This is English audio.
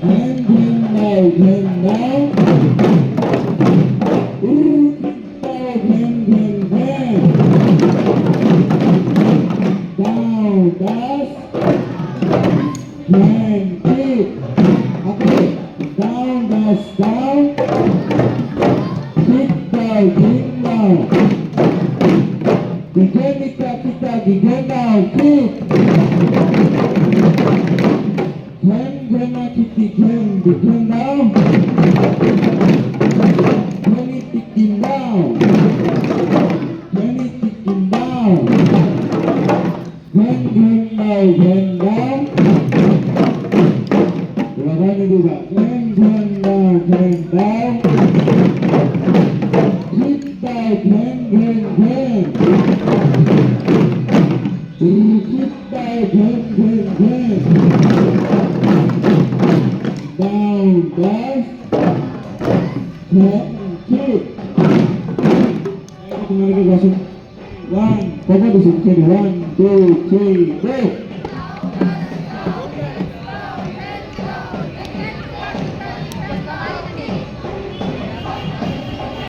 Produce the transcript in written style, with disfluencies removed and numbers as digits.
Hand down. Down, dash. Hand, kick. Okay. Down, dash, down. Kick down. Begin down, kick. Hand gonna kick begin down. Hand it kicking down. Hand it kicking down. Hand down. Ulangan juga. Hand down. Kick back, hand. Kick back, hand. Down, dash. Hand, kick. Ayo kembali ke basket. 1, 2, 3, go.